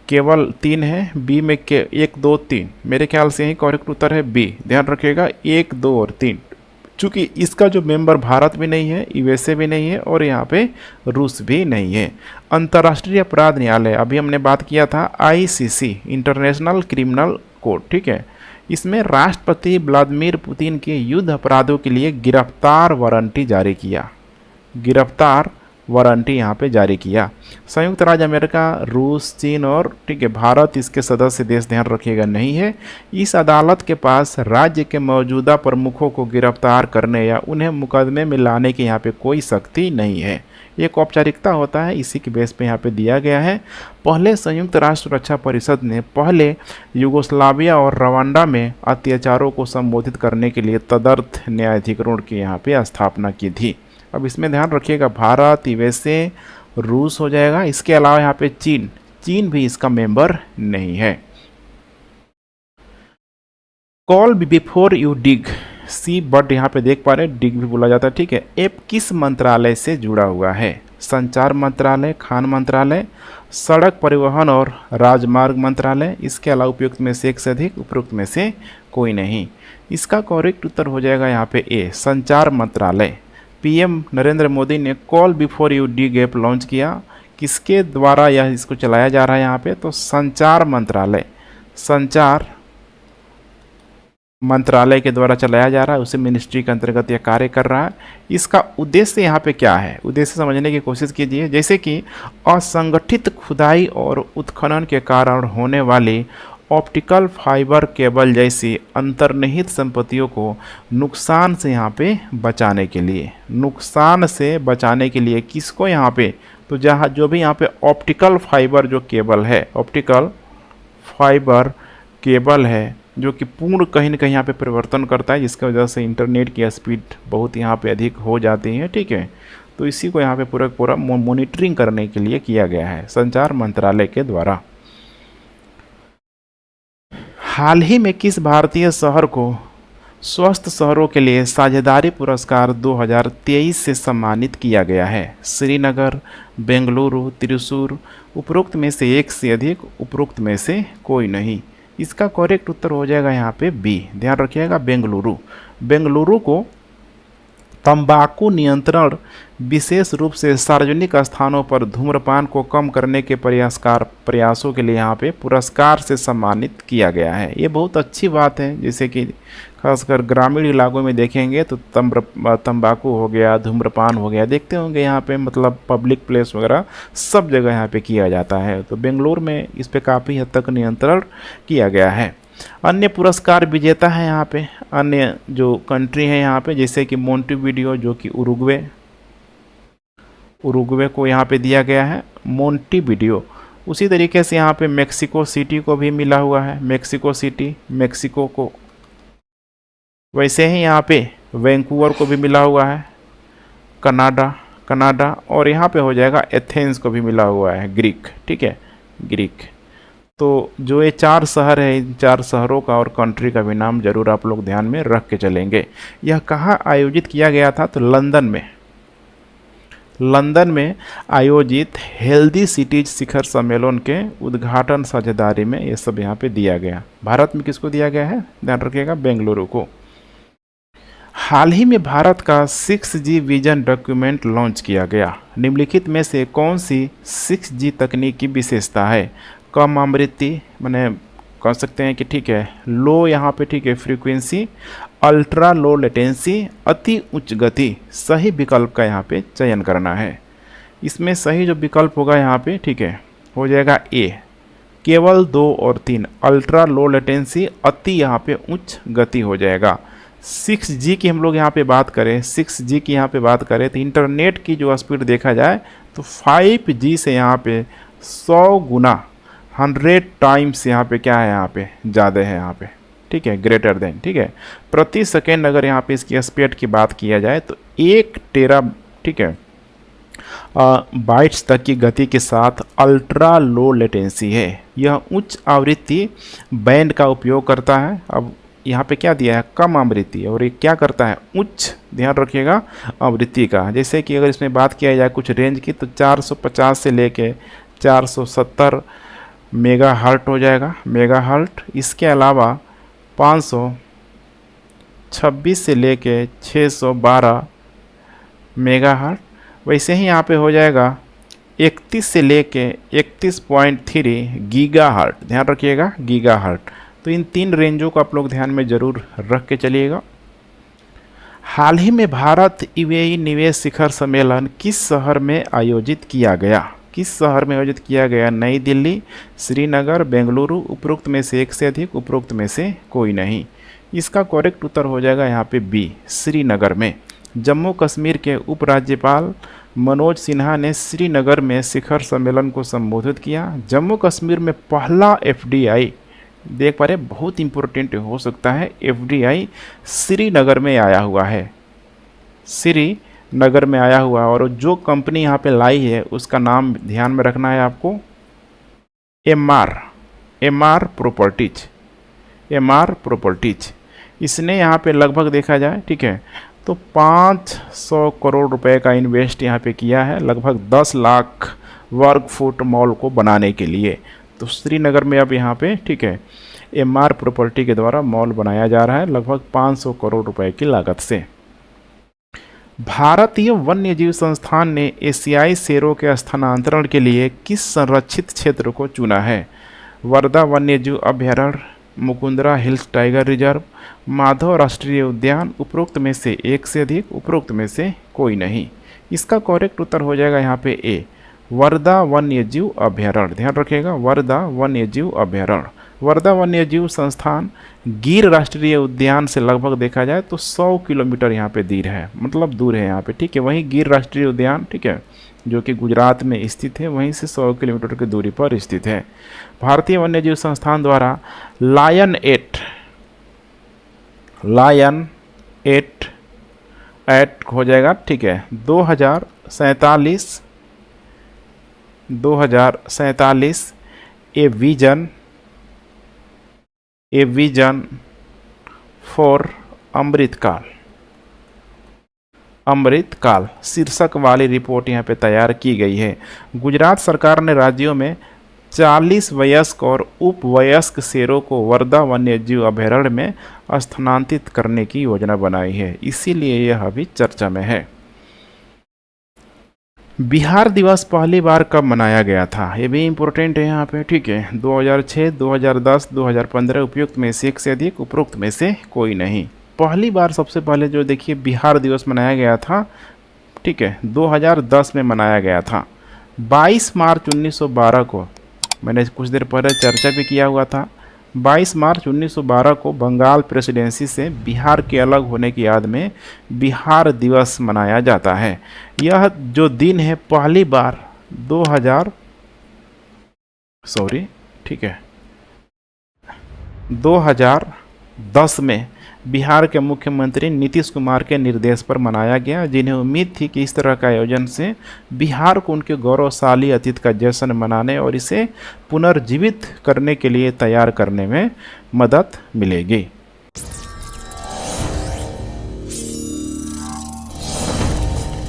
केवल 3 है, बी में 1, 2, 3। मेरे ख्याल से यही करेक्ट उत्तर है बी। ध्यान रखिएगा 1, 2 और 3, चूँकि इसका जो मेंबर भारत भी नहीं है, यूएसए भी नहीं है और यहाँ पे रूस भी नहीं है। अंतर्राष्ट्रीय अपराध न्यायालय, अभी हमने बात किया था आईसीसी, इंटरनेशनल क्रिमिनल कोर्ट, ठीक है। इसमें राष्ट्रपति व्लादिमीर पुतिन के युद्ध अपराधों के लिए गिरफ्तार वारंटी जारी किया, गिरफ्तार वारंटी यहाँ पे जारी किया। संयुक्त राज्य अमेरिका, रूस, चीन और, ठीक है, भारत इसके सदस्य देश, ध्यान रखिएगा, नहीं है। इस अदालत के पास राज्य के मौजूदा प्रमुखों को गिरफ्तार करने या उन्हें मुकदमे में लाने की यहाँ पे कोई शक्ति नहीं है। एक औपचारिकता होता है, इसी के बेस पे यहाँ पे दिया गया है। पहले संयुक्त राष्ट्र सुरक्षा परिषद ने पहले यूगोस्लाविया और रवांडा में अत्याचारों को संबोधित करने के लिए तदर्थ न्यायाधिकरण की यहाँ पे स्थापना की थी। अब इसमें ध्यान रखिएगा भारत, यूएसए, रूस हो जाएगा। इसके अलावा यहाँ पे चीन भी इसका मेंबर नहीं है। Call before you dig, see but यहाँ पे देख पा रहे हैं, डिग भी बोला जाता है, ठीक है। ऐप किस मंत्रालय से जुड़ा हुआ है? संचार मंत्रालय, खान मंत्रालय, सड़क परिवहन और राजमार्ग मंत्रालय। इसके अलावा उपयुक्त में से एक से अधिक, उपयुक्त में से कोई नहीं। इसका करेक्ट उत्तर हो जाएगा यहाँ पे ए, संचार मंत्रालय। पीएम नरेंद्र मोदी ने call before you dig app launch किया। किसके द्वारा यह इसको चलाया जा रहा है यहाँ पे? तो संचार मंत्रालय, संचार मंत्रालय के द्वारा चलाया जा रहा है, उसी मिनिस्ट्री के अंतर्गत यह कार्य कर रहा है। इसका उद्देश्य यहाँ पे क्या है? उद्देश्य समझने की कोशिश कीजिए। जैसे कि असंगठित खुदाई और उत्खनन के कारण होने वाली ऑप्टिकल फाइबर केबल जैसी अंतर्निहित संपत्तियों को नुकसान से यहाँ पे बचाने के लिए, नुकसान से बचाने के लिए किसको यहाँ पे? तो जहाँ जो भी यहाँ पे ऑप्टिकल फाइबर जो केबल है, ऑप्टिकल फाइबर केबल है, जो कि पूर्ण कहीं ना कहीं यहाँ पे परिवर्तन करता है, जिसकी वजह से इंटरनेट की स्पीड बहुत यहाँ पे अधिक हो जाती है। ठीक है, तो इसी को यहाँ पे पूरा मॉनिटरिंग करने के लिए किया गया है संचार मंत्रालय के द्वारा। हाल ही में किस भारतीय शहर को स्वस्थ शहरों के लिए साझेदारी पुरस्कार 2023 से सम्मानित किया गया है? श्रीनगर, बेंगलुरु, त्रिशूर, उपरोक्त में से एक से अधिक, उपरोक्त में से कोई नहीं। इसका करेक्ट उत्तर हो जाएगा यहाँ पे बी। ध्यान रखिएगा, बेंगलुरु। बेंगलुरु को तंबाकू नियंत्रण, विशेष रूप से सार्वजनिक स्थानों पर धूम्रपान को कम करने के प्रयासों के लिए यहाँ पे पुरस्कार से सम्मानित किया गया है। ये बहुत अच्छी बात है, जैसे कि खासकर ग्रामीण इलाकों में देखेंगे तो तंबाकू हो गया, धूम्रपान हो गया, देखते होंगे यहाँ पे, मतलब पब्लिक प्लेस वगैरह सब जगह यहाँ पे किया जाता है। तो बेंगलुरु में इस पे काफ़ी हद तक नियंत्रण किया गया है। अन्य पुरस्कार विजेता है यहाँ पे, अन्य जो कंट्री है यहाँ पे, जैसे कि मोंटेविडियो जो कि उरुग्वे को यहाँ पे दिया गया है, मोंटेविडियो। उसी तरीके से यहाँ पे मेक्सिको सिटी को भी मिला हुआ है, मेक्सिको सिटी मेक्सिको को। वैसे ही यहाँ पे वैंकूवर को भी मिला हुआ है, कनाडा। और यहाँ पे हो जाएगा एथेंस को भी मिला हुआ है, ग्रीक। ठीक है, ग्रीक। तो जो ये 4 शहर है, इन 4 शहरों का और कंट्री का भी नाम जरूर आप लोग ध्यान में रख के चलेंगे। यह कहाँ आयोजित किया गया था? तो लंदन में आयोजित हेल्दी सिटीज शिखर सम्मेलन के उद्घाटन साझेदारी में ये सब यहाँ पे दिया गया। भारत में किसको दिया गया है? ध्यान रखिएगा, बेंगलुरु को। हाल ही में भारत का 6G विजन डॉक्यूमेंट लॉन्च किया गया। निम्नलिखित में से कौन सी 6G तकनीक की विशेषता है? कम आवृत्ति, मैंने कह सकते हैं कि ठीक है लो यहाँ पे, ठीक है, फ्रीक्वेंसी, अल्ट्रा लो लेटेंसी, अति उच्च गति। सही विकल्प का यहाँ पे चयन करना है। इसमें सही जो विकल्प होगा यहाँ पे, ठीक है, हो जाएगा ए, केवल 2 और 3, अल्ट्रा लो लेटेंसी, अति यहाँ पे उच्च गति हो जाएगा। 6G की हम लोग यहाँ पे बात करें, 6G की यहाँ पे बात करें तो इंटरनेट की जो स्पीड देखा जाए तो 5G से यहाँ पे 100 गुना, 100 टाइम्स यहाँ पे क्या है, यहाँ पे ज़्यादा है यहाँ पे। ठीक है, ग्रेटर देन। ठीक है, प्रति सेकेंड अगर यहाँ पे इसकी स्पीड की बात किया जाए तो 1 टेरा, ठीक है, बाइट्स तक की गति के साथ अल्ट्रा लो लेटेंसी है। यह उच्च आवृत्ति बैंड का उपयोग करता है। अब यहाँ पे क्या दिया है? कम आवृत्ति, और ये क्या करता है? उच्च, ध्यान रखिएगा, आवृत्ति का। जैसे कि अगर इसमें बात किया जाए कुछ रेंज की तो 450 से लेके 470 मेगा हर्ट हो जाएगा, मेगा हर्ट। इसके अलावा 526 से लेके 612 मेगा हर्ट। वैसे ही यहाँ पे हो जाएगा 31 से लेके 31.3 गीगा हर्ट। ध्यान रखिएगा, गीगा हर्ट। तो इन 3 रेंजों को आप लोग ध्यान में ज़रूर रख के चलिएगा। हाल ही में भारत यूएई निवेश शिखर सम्मेलन किस शहर में आयोजित किया गया? किस शहर में आयोजित किया गया? नई दिल्ली, श्रीनगर, बेंगलुरु, उपरोक्त में से एक से अधिक, उपरोक्त में से कोई नहीं। इसका करेक्ट उत्तर हो जाएगा यहाँ पे बी, श्रीनगर में। जम्मू कश्मीर के उपराज्यपाल मनोज सिन्हा ने श्रीनगर में शिखर सम्मेलन को संबोधित किया। जम्मू कश्मीर में पहला FDI, देख पा रहे, बहुत इंपॉर्टेंट हो सकता है, FDI श्रीनगर में आया हुआ है, श्रीनगर में आया हुआ। और जो कंपनी यहाँ पे लाई है उसका नाम ध्यान में रखना है आपको, MR प्रॉपर्टीज। इसने यहाँ पे लगभग देखा जाए, ठीक है, तो 500 करोड़ रुपए का इन्वेस्ट यहाँ पे किया है, लगभग 10 लाख वर्ग फुट मॉल को बनाने के लिए। तो श्रीनगर में अब यहाँ पे, ठीक है, MR प्रॉपर्टी के द्वारा मॉल बनाया जा रहा है लगभग 500 करोड़ रुपए की लागत से। भारतीय वन्यजीव संस्थान ने एशियाई शेरों के स्थानांतरण के लिए किस संरक्षित क्षेत्र को चुना है? वर्धा वन्यजीव अभयारण्य, Mukundra hills tiger reserve, Madhav राष्ट्रीय उद्यान, उपरोक्त में से एक से अधिक, उपरोक्त में से कोई नहीं। इसका करेक्ट उत्तर हो जाएगा यहाँ पे ए, वर्धा वन्यजीव अभयारण्य। ध्यान रखिएगा, वर्धा वन्यजीव अभयारण्य। वर्धा वन्यजीव संस्थान गिर राष्ट्रीय उद्यान से लगभग देखा जाए तो 100 किलोमीटर यहाँ पे दूर है, मतलब दूर है यहाँ पे। ठीक है, वहीं गिर राष्ट्रीय उद्यान, ठीक है, जो कि गुजरात में स्थित है, वहीं से 100 किलोमीटर की दूरी पर स्थित है। भारतीय वन्यजीव संस्थान द्वारा लायन 8 लायन एट एट हो जाएगा, ठीक है। 2047 ए विजन फॉर अमृतकाल शीर्षक वाली रिपोर्ट यहाँ पे तैयार की गई है। गुजरात सरकार ने राज्यों में 40 वयस्क और उपवयस्क शेरों को वर्धा वन्यजीव अभयारण्य में स्थानांतरित करने की योजना बनाई है, इसीलिए यह अभी चर्चा में है। बिहार दिवस पहली बार कब मनाया गया था, ये भी इम्पोर्टेंट है यहाँ पे, ठीक है। 2006, 2010, 2015 उपयुक्त में से एक से अधिक, उपरोक्त में से कोई नहीं। पहली बार सबसे पहले जो देखिए बिहार दिवस मनाया गया था, ठीक है, 2010 में मनाया गया था। 22 मार्च 1912 को, मैंने कुछ देर पहले चर्चा भी किया हुआ था, 22 मार्च 1912 को बंगाल प्रेसिडेंसी से बिहार के अलग होने की याद में बिहार दिवस मनाया जाता है। यह जो दिन है पहली बार 2010 में बिहार के मुख्यमंत्री नीतीश कुमार के निर्देश पर मनाया गया, जिन्हें उम्मीद थी कि इस तरह का आयोजन से बिहार को उनके गौरवशाली अतीत का जश्न मनाने और इसे पुनर्जीवित करने के लिए तैयार करने में मदद मिलेगी।